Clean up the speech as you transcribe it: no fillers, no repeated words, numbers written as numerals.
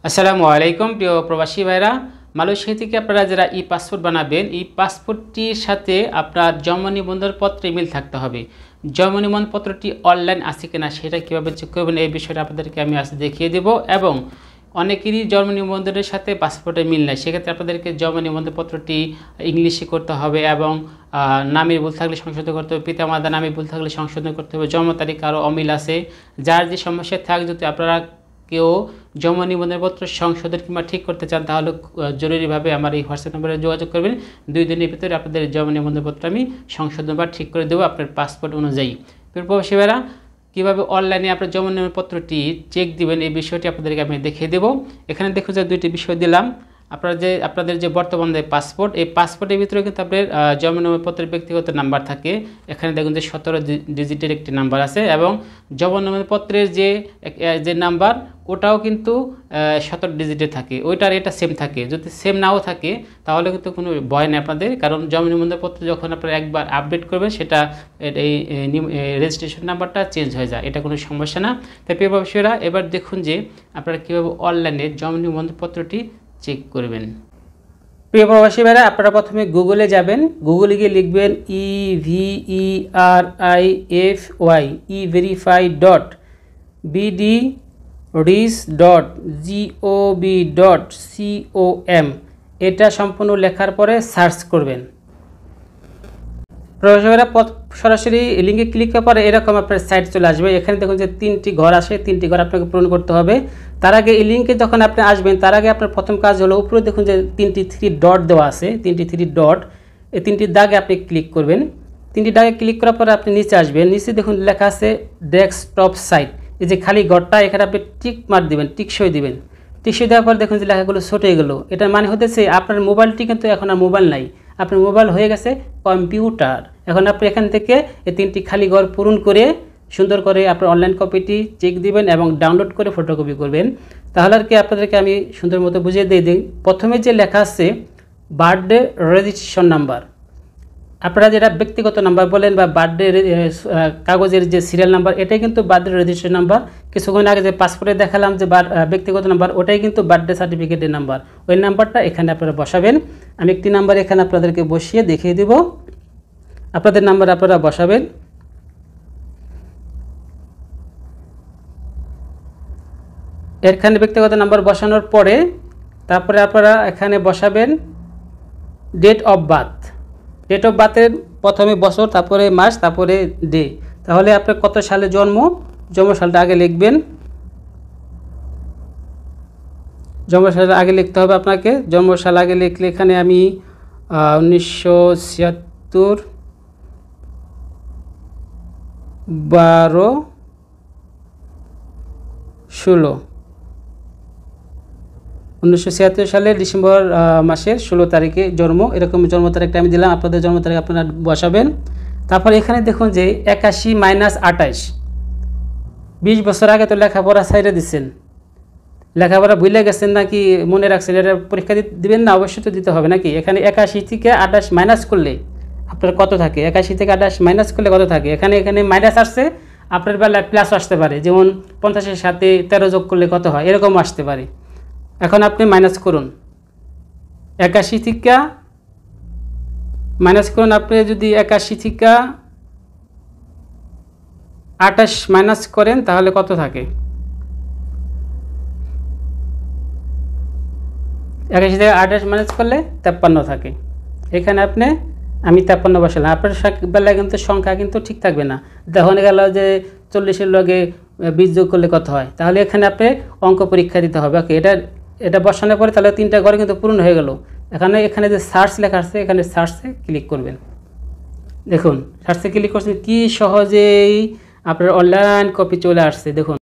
আসসালামু আলাইকুম প্রিয় প্রবাসী ভাইরা। মালয়েশিয়া থেকে আপনারা যারা ই পাসপোর্ট বানাবেন, এই পাসপোর্টটির সাথে আপনার জন্ম নিবন্ধন পত্রে মিল থাকতে হবে। জন্ম নিবন্ধন পত্রটি অনলাইন আছে কিনা সেটা কীভাবে চেক করবেন এই বিষয়টা আপনাদেরকে আমি আজ দেখিয়ে দেব। এবং অনেকেরই জন্ম নিবন্ধনের সাথে পাসপোর্টে মিল নেয়, সেক্ষেত্রে আপনাদেরকে জন্ম নিবন্ধন পত্রটি ইংলিশে করতে হবে এবং নামের ভুল থাকলে সংশোধন করতে হবে, পিতামাতার নামে ভুল থাকলে সংশোধন করতে হবে, জন্ম তারিখ আরও অমিল আছে। যার যে সমস্যা থাক, যদি আপনারা কেউ জন্ম নিবন্ধনপত্র সংশোধন কিংবা ঠিক করতে চান তাহলে জরুরিভাবে আমার এই হোয়াটসঅ্যাপ নম্বরে যোগাযোগ করবেন। 2 দিনের ভিতরে আপনাদের জন্ম নিবন্ধনপত্র আমি সংশোধন বা ঠিক করে দেবো আপনার পাসপোর্ট অনুযায়ী। প্রবাসী ভাইরা, কীভাবে অনলাইনে আপনার জন্ম নিবন্ধনপত্রটি চেক দিবেন এই বিষয়টি আপনাদেরকে আমি দেখিয়ে দেবো। এখানে দেখুন যে 2টি বিষয় দিলাম। আপনাদের যে বর্তমান যে পাসপোর্ট, এই পাসপোর্টের ভিতরে কিন্তু আপনার জন্ম নিবন্ধনপত্রের ব্যক্তিগত নাম্বার থাকে। এখানে দেখুন যে 17 ডিজিটের একটি নাম্বার আছে এবং জন্ম নিবন্ধনপত্রের যে নাম্বার ওটাও কিন্তু 17 ডিজিটের থাকে, ওইটার এটা সেম থাকে। যদি সেম নাও থাকে তাহলে কিন্তু কোনো ভয় নেই আপনাদের, কারণ জন্ম নিবন্ধনপত্র যখন আপনারা একবার আপডেট করবেন সেটা এই রেজিস্ট্রেশন নাম্বারটা চেঞ্জ হয়ে যায়, এটা কোনো সমস্যা না। তাই প্রিয় প্রবাসীরা, এবার দেখুন যে আপনারা কীভাবে অনলাইনে জন্ম নিবন্ধনপত্রটি চেক করবেন। প্রিয় প্রবাসী ভাইরা, আপনারা প্রথমে গুগলে যাবেন, গুগলে গিয়ে লিখবেন EVERIFY everify.bdris.gov.com, এটা সম্পূর্ণ লেখার পরে সার্চ করবেন। প্রবাসীরা সরাসরি লিঙ্কে ক্লিক করার পরে এরকম আপনার সাইট চলে আসবে। এখানে দেখুন যে 3টি ঘর আসে, 3টি ঘর আপনাকে পূরণ করতে হবে। তার আগে এই লিঙ্কে যখন আপনি আসবেন তার আগে আপনার প্রথম কাজ হলো উপরে দেখুন যে 3টি 3 ডট দেওয়া আছে, 3টি 3 ডট, এই 3টি দাগে আপনি ক্লিক করবেন। 3টি দাগে ক্লিক করার পরে আপনি নিচে আসবেন, নিচে দেখুন লেখা আছে ডেস্কটপ সাইট, এই যে খালি ঘরটা এখানে আপনি টিক মার দিবেন, টিকসই দিবেন। টিকসই দেওয়ার পর দেখুন যে লেখাগুলো ছোট হয়ে গেল। এটার মানে হতেছে আপনার মোবাইলটি কিন্তু এখন আর মোবাইল নাই, আপনার মোবাইল হয়ে গেছে কম্পিউটার। এখন আপনি এখান থেকে এই 3টি খালি ঘর পূরণ করে সুন্দর করে আপনার অনলাইন কপিটি চেক দিবেন এবং ডাউনলোড করে ফটোকপি করবেন। তাহলে আর কি আপনাদেরকে আমি সুন্দর মতো বুঝিয়ে দিয়ে দিই। প্রথমে যে লেখা আছে বার্থডে রেজিস্ট্রেশন নাম্বার, আপনারা যেটা ব্যক্তিগত নাম্বার বলেন বা বার্থডে কাগজের যে সিরিয়াল নাম্বার, এটাই কিন্তু বার্থডে রেজিস্ট্রেশন নাম্বার। কিছুক্ষণ আগে যে পাসপোর্টে দেখালাম যে ব্যক্তিগত নাম্বার, ওটাই কিন্তু বার্থডে সার্টিফিকেটের নাম্বার। ওই নাম্বারটা এখানে আপনারা বসাবেন। আমি একটি নাম্বার এখানে আপনাদেরকে বসিয়ে দেখিয়ে দেব, আপনাদের নাম্বার আপনারা বসাবেন। এখানে ব্যক্তিগত নাম্বার বসানোর পরে তারপরে আপনারা এখানে বসাবেন date of birth. Date of বার্থের প্রথমে বছর, তারপরে মাস, তারপরে ডে। তাহলে আপনার কত সালে জন্ম সালটা আগে লিখবেন। জন্ম সাল আগে লিখতে হবে আপনাকে। জন্ম সাল আগে লিখলে এখানে আমি 1976 12/16, 1976 সালের ডিসেম্বর মাসের 16 তারিখে জন্ম, এরকম জন্ম তারিখটা আমি দিলাম। আপনাদের জন্ম তারিখ আপনারা বসাবেন। তারপর এখানে দেখুন যে 81 - 28, 20 বছর আগে তো লেখাপড়া সাইডে দিচ্ছেন, লেখাপড়া ভুলে গেছেন নাকি মনে রাখছেন, এটা পরীক্ষা দিবেন না, অবশ্যই তো দিতে হবে নাকি। এখানে 81 থেকে 28 মাইনাস করলে আপনার কত থাকে, 81 থেকে 28 মাইনাস করলে কত থাকে, এখানে মাইনাস আসছে, আপনার বেলায় প্লাস আসতে পারে, যেমন 50-এর সাথে 13 যোগ করলে কত হয়, এরকম আসতে পারে। এখন আপনি মাইনাস করুন, 81 থেকে মাইনাস করুন। আপনি যদি 81 থেকে 28 মাইনাস করেন তাহলে কত থাকে, 81 থেকে 28 মাইনাস করলে 53 থাকে। এখানে আপনি আমি 53 বসালাম। আপনার বেলায় কিন্তু সংখ্যা কিন্তু ঠিক থাকবে না, দেখুন গেল যে 40-এর লগে 20 যোগ করলে কত হয়, তাহলে এখানে আপনি অঙ্ক পরীক্ষা দিতে হবে। ওকে, এটা বসানোর পরে তাহলে 3টা ঘরে কিন্তু পূরণ হয়ে গেল। এখানে যে সার্চ লেখা আছে, এখানে সার্চে ক্লিক করবেন। দেখুন সার্চে ক্লিক করছেন, কি সহজেই আপনার অনলাইন কপি চলে আসছে। দেখুন